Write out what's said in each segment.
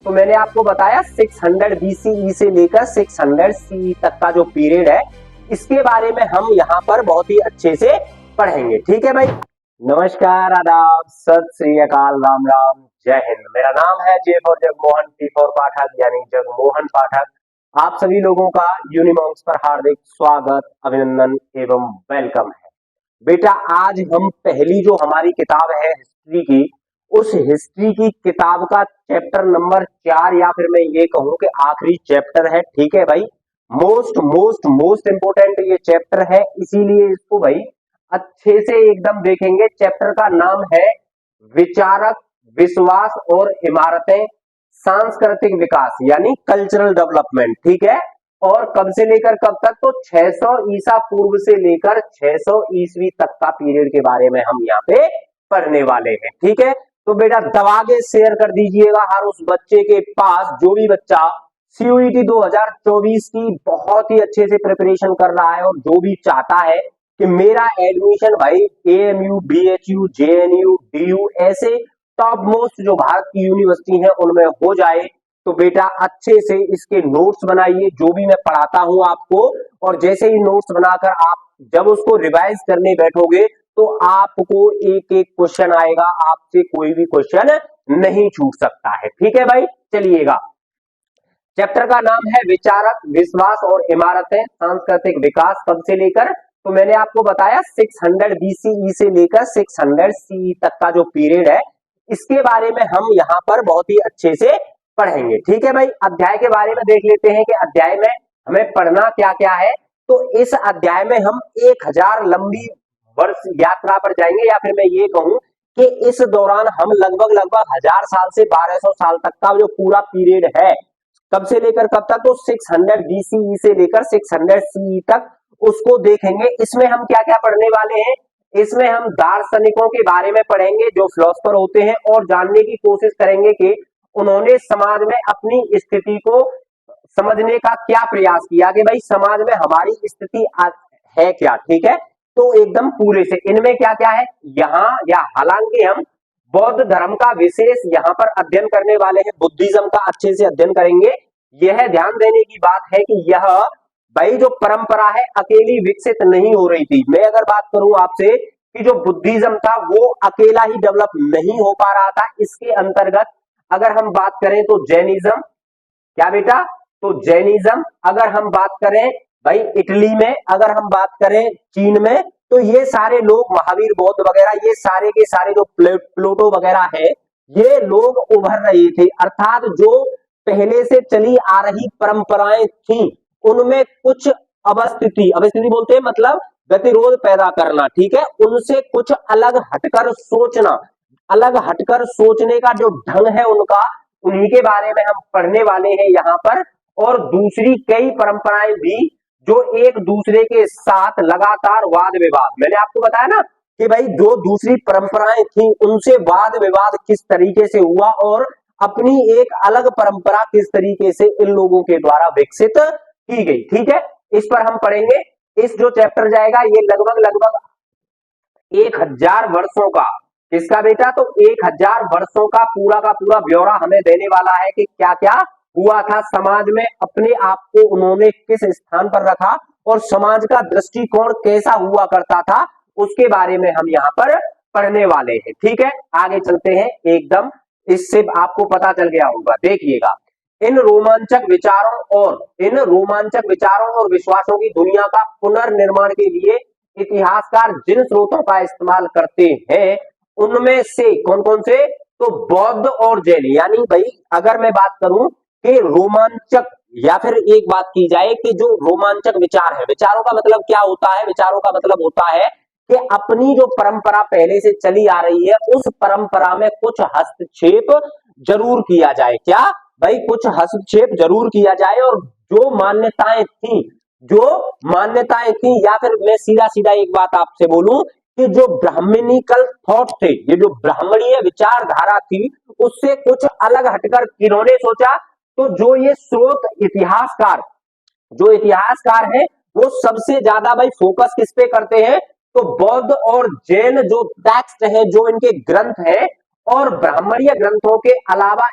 तो मैंने आपको बताया 600 BCE से लेकर 600 CE तक का जो पीरियड है, इसके बारे में हम यहाँ पर बहुत ही अच्छे से पढ़ेंगे। ठीक है भाई, नमस्कार, आदाब, सत श्री अकाल, राम राम, जय हिंद। मेरा नाम है J for Jagmohan, P for Pathak यानी जगमोहन पाठक। आप सभी लोगों का यूनिमॉन्क्स पर हार्दिक स्वागत, अभिनंदन एवं वेलकम है। बेटा, आज हम पहली जो हमारी किताब है हिस्ट्री की, उस हिस्ट्री की किताब का चैप्टर नंबर 4 या फिर मैं ये कहूं कि आखिरी चैप्टर है। ठीक है भाई, मोस्ट मोस्ट मोस्ट इंपोर्टेंट ये चैप्टर है, इसीलिए इसको भाई अच्छे से एकदम देखेंगे। चैप्टर का नाम है विचारक, विश्वास और इमारतें, सांस्कृतिक विकास यानी कल्चरल डेवलपमेंट। ठीक है, और कब से लेकर कब तक? तो 600 ईसा पूर्व से लेकर 600 ईस्वी तक का पीरियड के बारे में हम यहाँ पे पढ़ने वाले हैं। ठीक है, तो बेटा दबा के शेयर कर दीजिएगा हर उस बच्चे के पास जो भी बच्चा CUET 2024 की बहुत ही अच्छे से प्रिपरेशन कर रहा है और जो भी चाहता है कि मेरा एडमिशन भाई AMU, BHU, JNU, DU ऐसे टॉप मोस्ट जो भारत की यूनिवर्सिटी है उनमें हो जाए। तो बेटा अच्छे से इसके नोट्स बनाइए, जो भी मैं पढ़ाता हूं आपको, और जैसे ही नोट्स बनाकर आप जब उसको रिवाइज करने बैठोगे तो आपको एक एक क्वेश्चन आएगा, आपसे कोई भी क्वेश्चन नहीं छूट सकता है। ठीक है भाई, चलिएगा। चैप्टर का नाम है विचारक, विश्वास और इमारतें, सांस्कृतिक विकास। कब से लेकर? तो मैंने आपको बताया 600 BCE से लेकर 600 CE तक का जो पीरियड है, इसके बारे में हम यहाँ पर बहुत ही अच्छे से पढ़ेंगे। ठीक है भाई, अध्याय के बारे में देख लेते हैं कि अध्याय में हमें पढ़ना क्या क्या है। तो इस अध्याय में हम 1000 लंबी वर्ष यात्रा पर जाएंगे, या फिर मैं ये कहूं कि इस दौरान हम लगभग लगभग 1000 साल से 1200 साल तक का जो पूरा पीरियड है, कब से लेकर कब तक? तो 600 BCE से लेकर 600 CE तक, उसको देखेंगे। इसमें हम क्या क्या पढ़ने वाले हैं? इसमें हम दार्शनिकों के बारे में पढ़ेंगे जो फिलोसफर होते हैं, और जानने की कोशिश करेंगे कि उन्होंने समाज में अपनी स्थिति को समझने का क्या प्रयास किया कि भाई समाज में हमारी स्थिति है क्या। ठीक है, तो एकदम पूरे से इनमें क्या क्या है यहाँ, या हालांकि हम बौद्ध धर्म का विशेष यहाँ पर अध्ययन करने वाले हैं, बुद्धिज्म का अच्छे से अध्ययन करेंगे। यह ध्यान देने की बात है कि यह भाई जो परंपरा है अकेली विकसित नहीं हो रही थी। मैं अगर बात करूं आपसे कि जो बुद्धिज्म था वो अकेला ही डेवलप नहीं हो पा रहा था, इसके अंतर्गत अगर हम बात करें तो जैनिज्म, क्या बेटा? तो जैनिज्म, अगर हम बात करें भाई इटली में, अगर हम बात करें चीन में, तो ये सारे लोग महावीर बौद्ध वगैरह, ये सारे के सारे जो प्लेटो वगैरह है, ये लोग उभर रहे थे। अर्थात जो पहले से चली आ रही परंपराएं थी उनमें कुछ अवस्थिति बोलते हैं, मतलब गतिरोध पैदा करना। ठीक है, उनसे कुछ अलग हटकर सोचना, अलग हटकर सोचने का जो ढंग है उनका, उन्हीं के बारे में हम पढ़ने वाले हैं यहाँ पर। और दूसरी कई परंपराएं भी जो एक दूसरे के साथ लगातार वाद विवाद, मैंने आपको बताया ना कि भाई जो दूसरी परंपराएं थी उनसे वाद विवाद किस तरीके से हुआ, और अपनी एक अलग परंपरा किस तरीके से इन लोगों के द्वारा विकसित की गई। ठीक है, इस पर हम पढ़ेंगे। इस जो चैप्टर जाएगा ये लगभग लगभग 1000 वर्षों का, किसका बेटा? तो 1000 वर्षों का पूरा ब्यौरा हमें देने वाला है कि क्या क्या हुआ था समाज में, अपने आप को उन्होंने किस स्थान पर रखा और समाज का दृष्टिकोण कैसा हुआ करता था, उसके बारे में हम यहाँ पर पढ़ने वाले हैं। ठीक है, आगे चलते हैं एकदम, इससे आपको पता चल गया होगा। देखिएगा, इन रोमांचक विचारों और विश्वासों की दुनिया का पुनर्निर्माण के लिए इतिहासकार जिन स्रोतों का इस्तेमाल करते हैं उनमें से कौन कौन से? तो बौद्ध और जैन। यानी भाई अगर मैं बात करूं कि रोमांचक, या फिर एक बात की जाए कि जो रोमांचक विचार है, विचारों का मतलब क्या होता है? विचारों का मतलब होता है कि अपनी जो परंपरा पहले से चली आ रही है उस परंपरा में कुछ हस्तक्षेप जरूर किया जाए। क्या भाई? कुछ हस्तक्षेप जरूर किया जाए, और जो मान्यताएं थी, या फिर मैं सीधा सीधा एक बात आपसे बोलूं कि जो ब्राह्मणिकल थॉट थे, ये जो ब्राह्मणीय विचारधारा थी, उससे कुछ अलग हटकर किन्होंने सोचा? तो जो ये स्रोत इतिहासकार हैं वो सबसे ज्यादा भाई फोकस किस पे करते हैं? तो बौद्ध और जैन जो टेक्स्ट है, जो इनके ग्रंथ है, और ब्राह्मणीय ग्रंथों के अलावा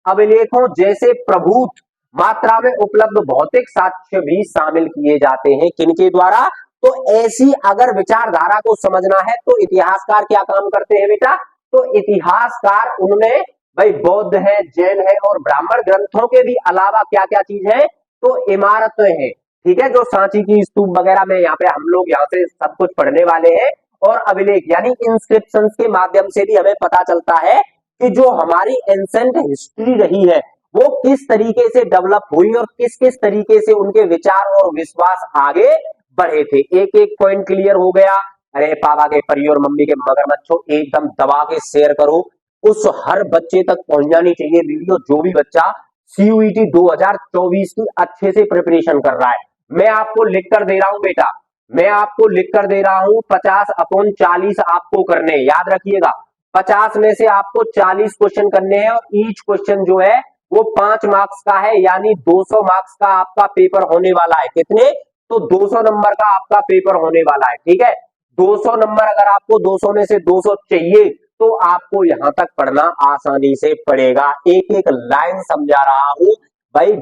अभिलेखों जैसे प्रभुत मात्रा में उपलब्ध भौतिक साक्ष्य भी शामिल किए जाते हैं। किनके द्वारा? तो ऐसी अगर विचारधारा को समझना है तो इतिहासकार क्या काम करते हैं बेटा? तो इतिहासकार उनमें भाई बौद्ध है, जैन है और ब्राह्मण ग्रंथों के भी अलावा क्या क्या चीज है? तो इमारतें हैं, ठीक है, जो सांची की स्तूप वगैरह में यहाँ पे हम लोग यहाँ से सब कुछ पढ़ने वाले हैं। और अभिलेख यानी इंस्क्रिप्शंस के माध्यम से भी हमें पता चलता है कि जो हमारी एंसेंट हिस्ट्री रही है वो किस तरीके से डेवलप हुई और किस किस तरीके से उनके विचार और विश्वास आगे बढ़े थे। एक एक पॉइंट क्लियर हो गया। अरे पापा के परी और मम्मी के मगरमच्छों एकदम दबा के शेयर करो, उस हर बच्चे तक पहुंच जानी चाहिए वीडियो, जो भी बच्चा सीयूईटी 2024 की अच्छे से प्रिपरेशन कर रहा है। मैं आपको लिख कर दे रहा हूं बेटा, मैं आपको लिख कर दे रहा हूं 50/40 आपको करने, याद रखिएगा 50 में से आपको 40 क्वेश्चन करने हैं और ईच क्वेश्चन जो है वो 5 मार्क्स का है, यानी 200 मार्क्स का आपका पेपर होने वाला है। कितने? तो 200 नंबर का आपका पेपर होने वाला है, ठीक है। 200 नंबर अगर आपको 200 में से 200 चाहिए तो आपको यहां तक पढ़ना आसानी से पड़ेगा। एक एक लाइन समझा रहा हूं भाई।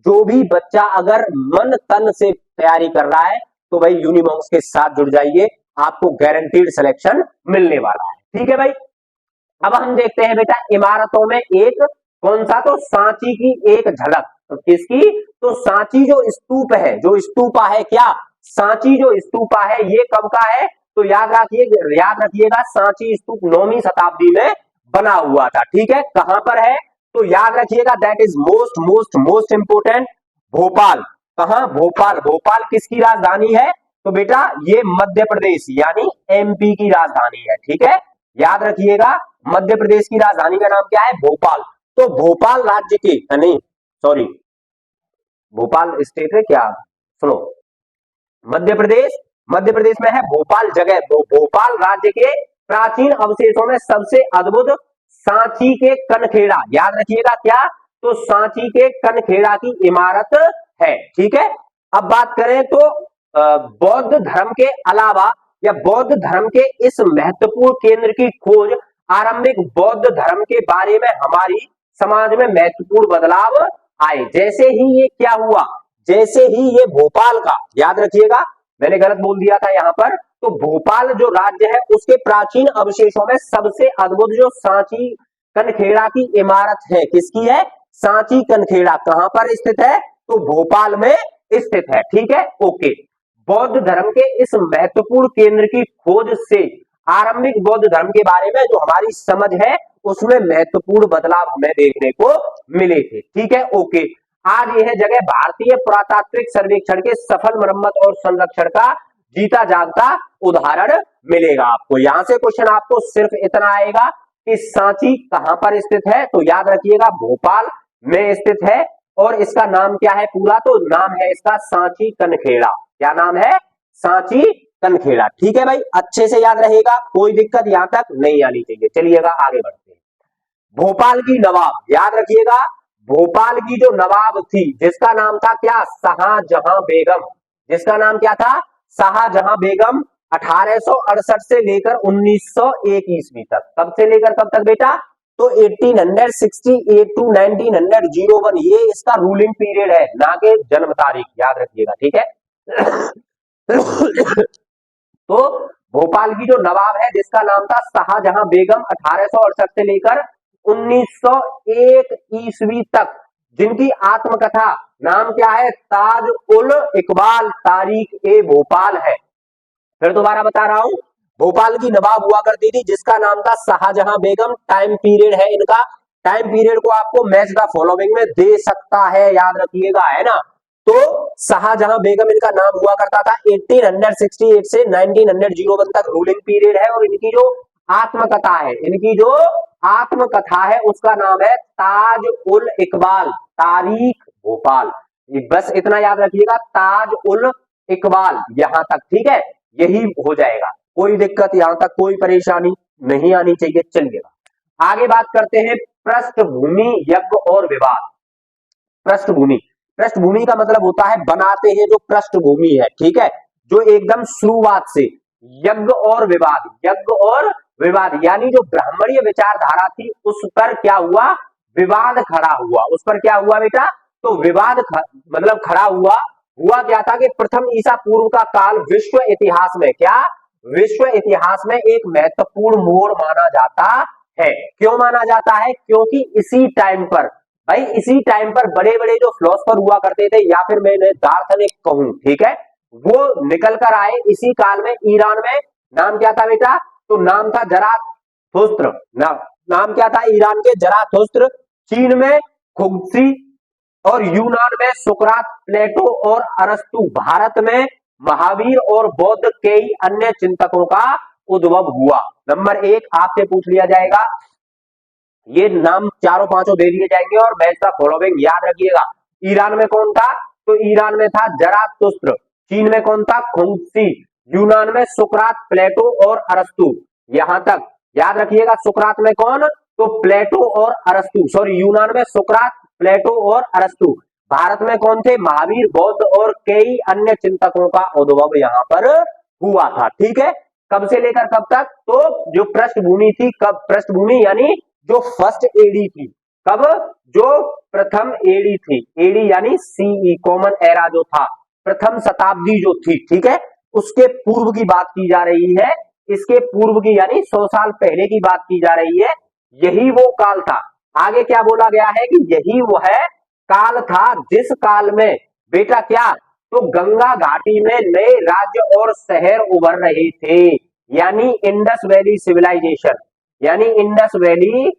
जो भी बच्चा अगर मन तन से तैयारी कर रहा है तो भाई यूनिमॉन्क्स के साथ जुड़ जाइए, आपको गारंटीड सिलेक्शन मिलने वाला है, ठीक है भाई। अब हम देखते हैं बेटा इमारतों में एक कौन सा? तो सांची की एक झलक। तो किसकी? तो सांची जो स्तूप है, जो स्तूपा है, क्या सांची जो स्तूपा है ये कब का है? तो याद रखिएगा सांची स्तूप 9वीं शताब्दी में बना हुआ था, ठीक है। कहां पर है? तो याद रखिएगा that is most most most important, Bhopal. कहां? भोपाल। भोपाल किसकी राजधानी है? तो बेटा ये मध्य प्रदेश यानी एमपी की राजधानी है, ठीक है। याद रखिएगा मध्य प्रदेश की राजधानी का नाम क्या है? भोपाल। तो भोपाल राज्य के, नहीं सॉरी, भोपाल स्टेट है क्या? सुनो, मध्य प्रदेश में है भोपाल जगह। भोपाल राज्य के प्राचीन अवशेषों में सबसे अद्भुत सांची के कनखेड़ा, याद रखिएगा क्या? तो सांची के कनखेड़ा की इमारत है, ठीक है। अब बात करें तो बौद्ध धर्म के अलावा या बौद्ध धर्म के इस महत्वपूर्ण केंद्र की खोज आरंभिक बौद्ध धर्म के बारे में हमारी समाज में महत्वपूर्ण बदलाव आए। जैसे ही ये क्या हुआ? जैसे ही ये भोपाल का, याद रखिएगा मैंने गलत बोल दिया था यहां पर, तो भोपाल जो राज्य है उसके प्राचीन अवशेषों में सबसे अद्भुत जो सांची कनखेड़ा की इमारत है, किसकी है? सांची कनखेड़ा। कहां पर स्थित है? तो भोपाल में स्थित है, ठीक है, ओके। बौद्ध धर्म के इस महत्वपूर्ण केंद्र की खोज से आरंभिक बौद्ध धर्म के बारे में जो हमारी समझ है उसमें महत्वपूर्ण बदलाव हमें देखने को मिले थे, ठीक है, ओके। आज यह जगह भारतीय पुरातात्विक सर्वेक्षण के सफल मरम्मत और संरक्षण का जीता जागता उदाहरण मिलेगा आपको। यहां से क्वेश्चन आपको सिर्फ इतना आएगा कि सांची कहां पर स्थित है? तो याद रखिएगा भोपाल में स्थित है और इसका नाम क्या है पूरा? तो नाम है इसका सांची कनखेड़ा। क्या नाम है? सांची कनखेड़ा, ठीक है भाई, अच्छे से याद रहेगा, कोई दिक्कत यहां तक नहीं आनी चाहिए। चलिएगा आगे बढ़ते हैं। भोपाल की नवाब, याद रखिएगा भोपाल की जो नवाब थी जिसका नाम था क्या? शाहजहां बेगम। जिसका नाम क्या था? शाहजहां बेगम। 1868 से लेकर 1901 ईस्वी तक। कब से लेकर कब तक बेटा? तो 1868 टू 1901 ये इसका रूलिंग पीरियड है, ना कि जन्म तारीख, याद रखिएगा, ठीक है। तो भोपाल की जो नवाब है जिसका नाम था शाहजहां बेगम, 1868 से लेकर 1901 ईस्वी तक, जिनकी आत्मकथा नाम क्या है? ताज उल इकबाल तारीख ए भोपाल है। फिर दोबारा बता रहा हूं, भोपाल की नवाब हुआ करती थी जिसका नाम था शाहजहां बेगम। टाइम पीरियड है इनका, टाइम पीरियड को आपको मैच द फॉलोइंग में दे सकता है, याद रखिएगा, है ना। तो शाहजहां बेगम इनका नाम हुआ करता था। 1868 से 1901 तक रूलिंग पीरियड है और इनकी जो आत्मकथा है, इनकी जो आत्मकथा है उसका नाम है ताज उल इकबाल तारीख भोपाल। बस इतना याद रखिएगा, ताज उल इकबाल, यहां तक, ठीक है, यही हो जाएगा, कोई दिक्कत यहां तक कोई परेशानी नहीं आनी चाहिए। चलिएगा आगे बात करते हैं पृष्ठभूमि यज्ञ और विवाद। पृष्ठभूमि, पृष्ठभूमि का मतलब होता है बनाते हैं जो पृष्ठभूमि है, ठीक है, जो एकदम शुरुआत से। यज्ञ और विवाद, यज्ञ और विवाद यानी जो ब्राह्मणीय विचारधारा थी उस पर क्या हुआ? विवाद खड़ा हुआ। उस पर क्या हुआ बेटा? तो विवाद मतलब खड़ा हुआ। हुआ क्या था कि प्रथम ईसा पूर्व का काल विश्व इतिहास में, क्या विश्व इतिहास में एक महत्वपूर्ण मोड़ माना जाता है। क्यों माना जाता है? क्योंकि इसी टाइम पर भाई, इसी टाइम पर बड़े बड़े जो फिलोसफर हुआ करते थे, या फिर मैं दार्शनिक कहूं, ठीक है, वो निकल कर आए इसी काल में ईरान में। नाम क्या था बेटा? तो नाम था जराथुस्त्र। नाम क्या था ईरान के? जराथुस्त्र। चीन में खुंगसी और यूनान में सुकरात, प्लेटो और अरस्तु। भारत में महावीर और बौद्ध कई अन्य चिंतकों का उद्भव हुआ। नंबर 1 आपसे पूछ लिया जाएगा, ये नाम चारों पांचों दे दिए जाएंगे और मैच द फॉलोइंग याद रखिएगा। ईरान में कौन था? तो ईरान में था जराथुस्त्र। चीन में कौन था? खुंगसी। यूनान में सुकरात, प्लेटो और अरस्तु। यहां तक याद रखिएगा। सुकरात में कौन? तो प्लेटो और अरस्तु। सॉरी, यूनान में सुकरात, प्लेटो और अरस्तु। भारत में कौन थे? महावीर, बौद्ध और कई अन्य चिंतकों का उद्भव यहां पर हुआ था। ठीक है, कब से लेकर कब तक? तो जो पृष्ठभूमि थी, कब पृष्ठभूमि यानी जो फर्स्ट एडी थी, कब? जो प्रथम एडी थी, एडी यानी सीई कॉमन एरा जो था, प्रथम शताब्दी जो थी, ठीक है, उसके पूर्व की बात की जा रही है। इसके पूर्व की यानी 100 साल पहले की बात की जा रही है। यही वो काल था। आगे क्या बोला गया है कि यही वो है काल था जिस काल में बेटा क्या? तो गंगा घाटी में नए राज्य और शहर उभर रहे थे, यानी इंडस वैली सिविलाइजेशन, यानी इंडस वैली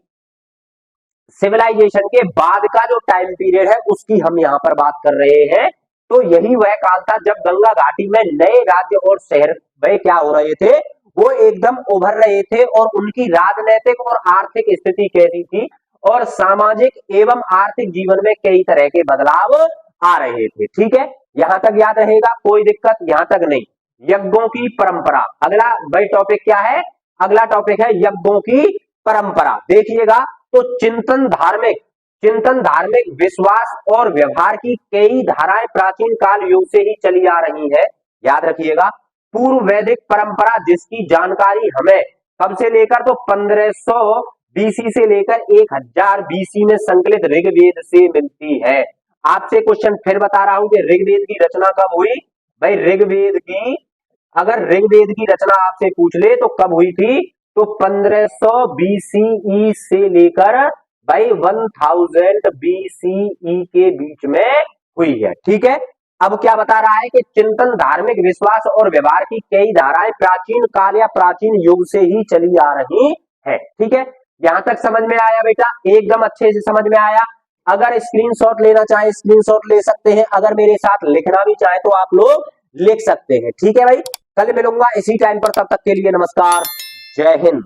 सिविलाइजेशन के बाद का जो टाइम पीरियड है उसकी हम यहां पर बात कर रहे हैं। तो यही वह काल था जब गंगा घाटी में नए राज्य और शहर वे क्या हो रहे थे? वो एकदम उभर रहे थे और उनकी राजनीतिक और आर्थिक स्थिति कैसी थी और सामाजिक एवं आर्थिक जीवन में कई तरह के बदलाव आ रहे थे। ठीक है, यहां तक याद रहेगा, कोई दिक्कत यहां तक नहीं। यज्ञों की परंपरा, अगला भाई टॉपिक क्या है? अगला टॉपिक है यज्ञों की परंपरा। देखिएगा, तो चिंतन धार्मिक विश्वास और व्यवहार की कई धाराएं प्राचीन काल युग से ही चली आ रही है। याद रखिएगा, पूर्व वैदिक परंपरा जिसकी जानकारी हमें कब से लेकर? तो 1500 बीसी से लेकर 1000 बीसी में संकलित ऋग्वेद से मिलती है। आपसे क्वेश्चन फिर बता रहा हूं कि ऋग्वेद की रचना कब हुई? भाई ऋग्वेद की, अगर ऋग्वेद की रचना आपसे पूछ ले तो कब हुई थी? तो 1500 बीसीई से लेकर भाई 1000 बीसीई के बीच में हुई है। ठीक है, अब क्या बता रहा है कि चिंतन धार्मिक विश्वास और व्यवहार की कई धाराएं प्राचीन काल या प्राचीन युग से ही चली आ रही है। ठीक है, यहां तक समझ में आया बेटा? एकदम अच्छे से समझ में आया। अगर स्क्रीनशॉट लेना चाहे स्क्रीनशॉट ले सकते हैं, अगर मेरे साथ लिखना भी चाहे तो आप लोग लिख सकते हैं। ठीक है भाई, कल मिलूंगा इसी टाइम पर, तब तक के लिए नमस्कार, जय हिंद।